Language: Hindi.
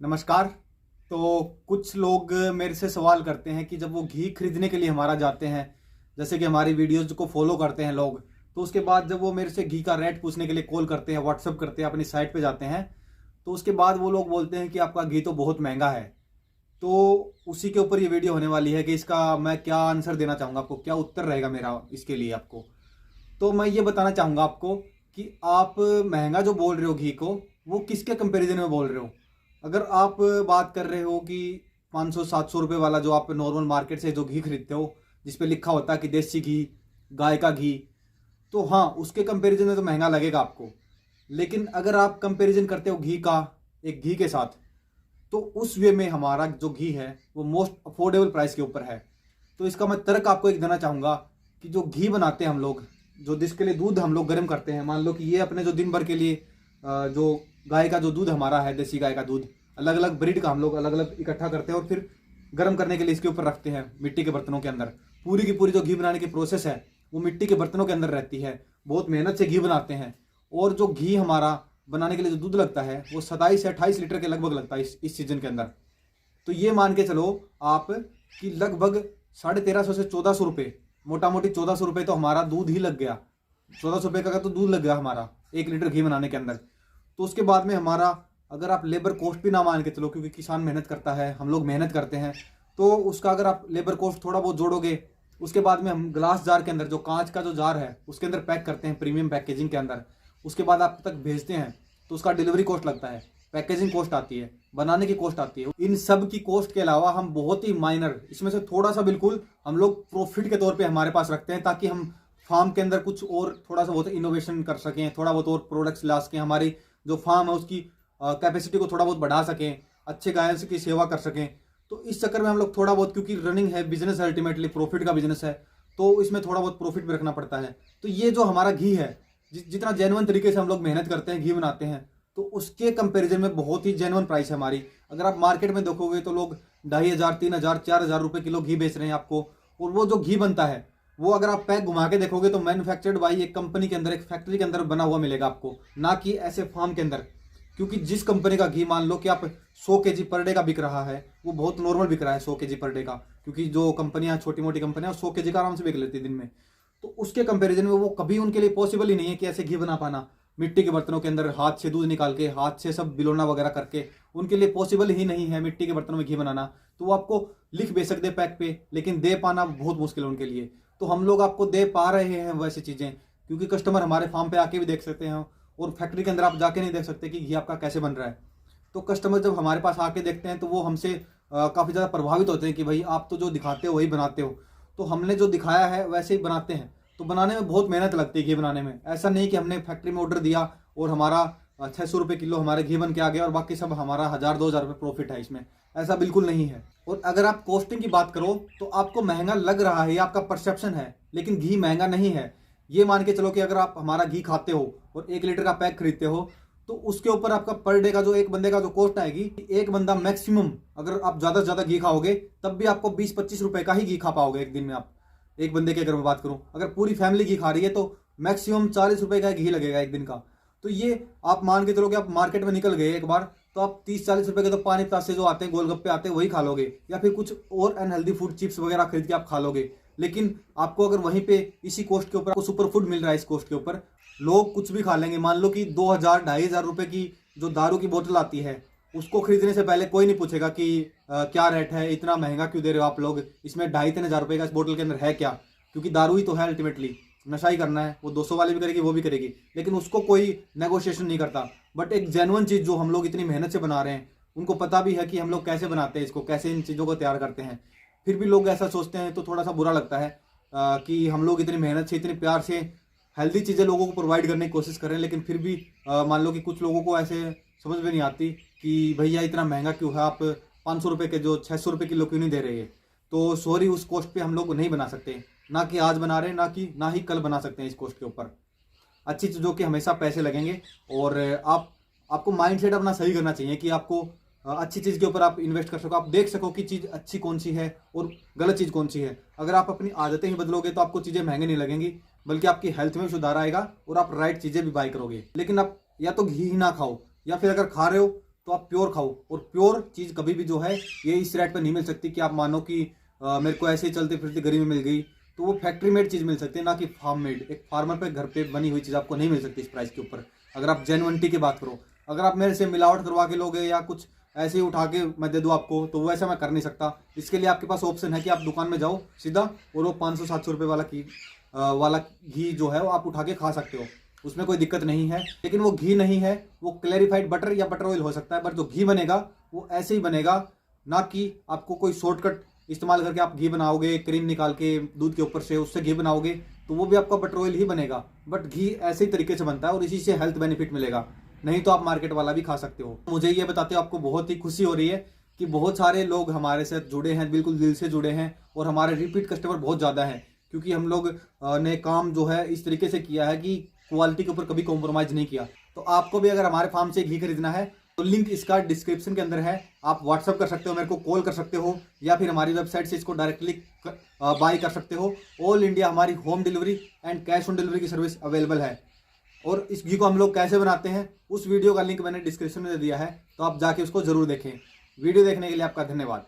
नमस्कार। तो कुछ लोग मेरे से सवाल करते हैं कि जब वो घी खरीदने के लिए हमारा जाते हैं, जैसे कि हमारी वीडियोज़ को फॉलो करते हैं लोग, तो उसके बाद जब वो मेरे से घी का रेट पूछने के लिए कॉल करते हैं, व्हाट्सअप करते हैं, अपनी साइट पे जाते हैं, तो उसके बाद वो लोग बोलते हैं कि आपका घी तो बहुत महंगा है। तो उसी के ऊपर ये वीडियो होने वाली है कि इसका मैं क्या आंसर देना चाहूँगा आपको, क्या उत्तर रहेगा मेरा इसके लिए आपको। तो मैं ये बताना चाहूँगा आपको कि आप महंगा जो बोल रहे हो घी को, वो किसके कंपैरिजन में बोल रहे हो। अगर आप बात कर रहे हो कि 500-700 रुपये वाला जो आप नॉर्मल मार्केट से जो घी खरीदते हो, जिस पे लिखा होता है कि देसी घी, गाय का घी, तो हाँ, उसके कंपैरिजन में तो महंगा लगेगा आपको। लेकिन अगर आप कंपैरिजन करते हो घी का एक घी के साथ, तो उस वे में हमारा जो घी है वो मोस्ट अफोर्डेबल प्राइस के ऊपर है। तो इसका मैं तर्क आपको एक देना चाहूँगा कि जो घी बनाते हैं हम लोग, जो जिसके लिए दूध हम लोग गर्म करते हैं, मान लो कि ये अपने जो दिन भर के लिए जो गाय का जो दूध हमारा है, देसी गाय का दूध, अलग अलग ब्रीड का हम लोग अलग अलग इकट्ठा करते हैं और फिर गर्म करने के लिए इसके ऊपर रखते हैं मिट्टी के बर्तनों के अंदर। पूरी की पूरी जो घी बनाने की प्रोसेस है वो मिट्टी के बर्तनों के अंदर रहती है। बहुत मेहनत से घी बनाते हैं और जो घी हमारा बनाने के लिए जो दूध लगता है वो 27 से 28 लीटर के लगभग लगता है इस सीजन के अंदर। तो ये मान के चलो आप कि लगभग 1350 से 1400 रुपये, मोटा मोटी 1400 रुपये तो हमारा दूध ही लग गया। 1400 रुपये का तो दूध लग गया हमारा 1 लीटर घी बनाने के अंदर। तो उसके बाद में हमारा, अगर आप लेबर कॉस्ट भी ना मान के चलो, क्योंकि किसान मेहनत करता है, हम लोग मेहनत करते हैं, तो उसका अगर आप लेबर कॉस्ट थोड़ा बहुत जोड़ोगे, उसके बाद में हम ग्लास जार के अंदर, जो कांच का जो जार है उसके अंदर पैक करते हैं प्रीमियम पैकेजिंग के अंदर, उसके बाद आप तक भेजते हैं, तो उसका डिलीवरी कॉस्ट लगता है, पैकेजिंग कॉस्ट आती है, बनाने की कॉस्ट आती है। इन सब की कॉस्ट के अलावा हम बहुत ही माइनर, इसमें से थोड़ा सा बिल्कुल हम लोग प्रॉफिट के तौर पे हमारे पास रखते हैं, ताकि हम फार्म के अंदर कुछ और थोड़ा सा बहुत इनोवेशन कर सकें, थोड़ा बहुत और प्रोडक्ट्स ला सकें, हमारी जो फार्म है उसकी कैपेसिटी को थोड़ा बहुत बढ़ा सकें, अच्छे गायों की सेवा कर सकें। तो इस चक्कर में हम लोग थोड़ा बहुत, क्योंकि रनिंग है, बिजनेस है, अल्टीमेटली प्रॉफिट का बिजनेस है, तो इसमें थोड़ा बहुत प्रॉफिट भी रखना पड़ता है। तो ये जो हमारा घी है, जितना जेन्युइन तरीके से हम लोग मेहनत करते हैं, घी बनाते हैं, तो उसके कंपैरिजन में बहुत ही जेन्युइन प्राइस है हमारी। अगर आप मार्केट में देखोगे तो लोग 2500, 3000, 4000 रुपये किलो घी बेच रहे हैं आपको। और वो जो घी बनता है वो अगर आप पैक घुमा के देखोगे तो मैन्युफैक्चर्ड बाई एक कंपनी के अंदर, एक फैक्ट्री के अंदर बना हुआ मिलेगा आपको, ना कि ऐसे फार्म के अंदर। क्योंकि जिस कंपनी का घी, मान लो कि आप 100 केजी पर डे का बिक रहा है, वो बहुत नॉर्मल बिक रहा है 100 केजी पर डे का, क्योंकि जो कंपनियां, छोटी मोटी कंपनियां 100 केजी का आराम से बिक लेती है दिन में। तो उसके कंपैरिजन में वो कभी उनके लिए पॉसिबल ही नहीं है कि ऐसे घी बना पाना मिट्टी के बर्तनों के अंदर, हाथ से दूध निकाल के, हाथ से सब बिलोना वगैरह करके, उनके लिए पॉसिबल ही नहीं है मिट्टी के बर्तनों में घी बनाना। तो वो आपको लिख बेच सकते पैक पे, लेकिन दे पाना बहुत मुश्किल है उनके लिए। तो हम लोग आपको दे पा रहे हैं वैसी चीज़ें, क्योंकि कस्टमर हमारे फार्म पे आके भी देख सकते हैं और फैक्ट्री के अंदर आप जाके नहीं देख सकते कि घी आपका कैसे बन रहा है। तो कस्टमर जब हमारे पास आके देखते हैं तो वो हमसे काफ़ी ज़्यादा प्रभावित होते हैं कि भाई आप तो जो दिखाते हो वही बनाते हो। तो हमने जो दिखाया है वैसे ही बनाते हैं। तो बनाने में बहुत मेहनत लगती है घी बनाने में। ऐसा नहीं कि हमने फैक्ट्री में ऑर्डर दिया और हमारा 600 रुपये किलो हमारे घी बन के आ गया और बाकी सब हमारा 1000-2000 रुपये प्रॉफिट है इसमें। ऐसा बिल्कुल नहीं है। और अगर आप कॉस्टिंग की बात करो तो आपको महंगा लग रहा है, ये आपका परसेप्शन है, लेकिन घी महंगा नहीं है। ये मान के चलो कि अगर आप हमारा घी खाते हो और 1 लीटर का पैक खरीदते हो, तो उसके ऊपर आपका पर डे का जो एक बंदे का जो कॉस्ट आएगी, एक बंदा मैक्सिमम, अगर आप ज़्यादा से ज़्यादा घी खाओगे तब भी आपको 20-25 रुपये का ही घी खा पाओगे एक दिन में आप। एक बंदे की अगर मैं बात करूं, अगर पूरी फैमिली घी खा रही है तो मैक्सिमम 40 रुपये का घी लगेगा एक दिन का। तो ये आप मान के चलो कि आप मार्केट में निकल गए एक बार, तो आप 30-40 रुपये के तो पानी पतासे जो आते हैं, गोलगप्पे आते हैं, वही खा लोगे, या फिर कुछ और अनहेल्दी फूड, चिप्स वगैरह खरीद के आप खा लोगे। लेकिन आपको अगर वहीं पे इसी कॉस्ट के ऊपर आपको सुपर फूड मिल रहा है, इस कॉस्ट के ऊपर लोग कुछ भी खा लेंगे। मान लो कि 2000-2500 रुपये की जो दारू की बोतल आती है, उसको खरीदने से पहले कोई नहीं पूछेगा कि क्या रेट है, इतना महंगा क्यों दे रहे हो आप लोग, इसमें 2500-3000 रुपये का इस बोतल के अंदर है क्या। क्योंकि दारू ही तो है, अल्टीमेटली नशा ही करना है। वो 200 वाली भी करेगी, वो भी करेगी, लेकिन उसको कोई नेगोशिएशन नहीं करता। बट एक जेन्युइन चीज़ जो हम लोग इतनी मेहनत से बना रहे हैं, उनको पता भी है कि हम लोग कैसे बनाते हैं इसको, कैसे इन चीज़ों को तैयार करते हैं, फिर भी लोग ऐसा सोचते हैं, तो थोड़ा सा बुरा लगता है कि हम लोग इतनी मेहनत से, इतने प्यार से हेल्दी चीज़ें लोगों को प्रोवाइड करने की कोशिश कर रहे हैं, लेकिन फिर भी मान लो कि कुछ लोगों को ऐसे समझ में नहीं आती कि भैया इतना महंगा क्यों है, आप 500 रुपये के जो 600 रुपये किलो क्यों नहीं दे रहे हैं। तो सॉरी, उस कॉस्ट पे हम लोग नहीं बना सकते, ना कि आज बना रहे हैं, ना ही कल बना सकते हैं इस कॉस्ट के ऊपर। अच्छी चीज़ों के हमेशा पैसे लगेंगे और आपको माइंडसेट अपना सही करना चाहिए कि आपको अच्छी चीज़ के ऊपर आप इन्वेस्ट कर सको, आप देख सको कि चीज़ अच्छी कौन सी है और गलत चीज़ कौन सी है। अगर आप अपनी आदतें ही बदलोगे तो आपको चीज़ें महंगी नहीं लगेंगी, बल्कि आपकी हेल्थ में भी सुधार आएगा और आप राइट चीज़ें भी बाय करोगे। लेकिन आप या तो घी ही ना खाओ, या फिर अगर खा रहे हो तो आप प्योर खाओ। और प्योर चीज़ कभी भी जो है ये इस रेट पर नहीं मिल सकती कि आप मानो कि मेरे को ऐसे ही चलते फिरते गरीब में मिल गई। तो वो फैक्ट्री मेड चीज़ मिल सकती है, ना कि फार्म मेड। एक फार्मर पे घर पे बनी हुई चीज़ आपको नहीं मिल सकती इस प्राइस के ऊपर। अगर आप जेन्युइनिटी की बात करो, अगर आप मेरे से मिलावट करवा के लोगे या कुछ ऐसे ही उठा के मैं दे दूँ आपको, तो वैसा मैं कर नहीं सकता। इसके लिए आपके पास ऑप्शन है कि आप दुकान में जाओ सीधा और वो 500-700 रुपये वाला घी जो है वो आप उठा के खा सकते हो, उसमें कोई दिक्कत नहीं है। लेकिन वो घी नहीं है, वो क्लैरिफाइड बटर या बटर ऑयल हो सकता है, पर जो घी बनेगा वो ऐसे ही बनेगा, ना कि आपको कोई शॉर्टकट इस्तेमाल करके आप घी बनाओगे, क्रीम निकाल के दूध के ऊपर से उससे घी बनाओगे तो वो भी आपका बटर ऑयल ही बनेगा। बट घी ऐसे ही तरीके से बनता है और इसी से हेल्थ बेनिफिट मिलेगा, नहीं तो आप मार्केट वाला भी खा सकते हो। मुझे ये बताते हो आपको बहुत ही खुशी हो रही है कि बहुत सारे लोग हमारे साथ जुड़े हैं, बिल्कुल दिल से जुड़े हैं, और हमारे रिपीट कस्टमर बहुत ज़्यादा हैं, क्योंकि हम लोग ने काम जो है इस तरीके से किया है कि क्वालिटी के ऊपर कभी कॉम्प्रोमाइज़ नहीं किया। तो आपको भी अगर हमारे फार्म से घी खरीदना है तो लिंक इसका डिस्क्रिप्शन के अंदर है, आप व्हाट्सअप कर सकते हो, मेरे को कॉल कर सकते हो, या फिर हमारी वेबसाइट से इसको डायरेक्टली बाई कर सकते हो। ऑल इंडिया हमारी home delivery and cash on delivery की सर्विस अवेलेबल है। और इस घी को हम लोग कैसे बनाते हैं उस वीडियो का लिंक मैंने डिस्क्रिप्शन में दे दिया है, तो आप जाके उसको जरूर देखें। वीडियो देखने के लिए आपका धन्यवाद।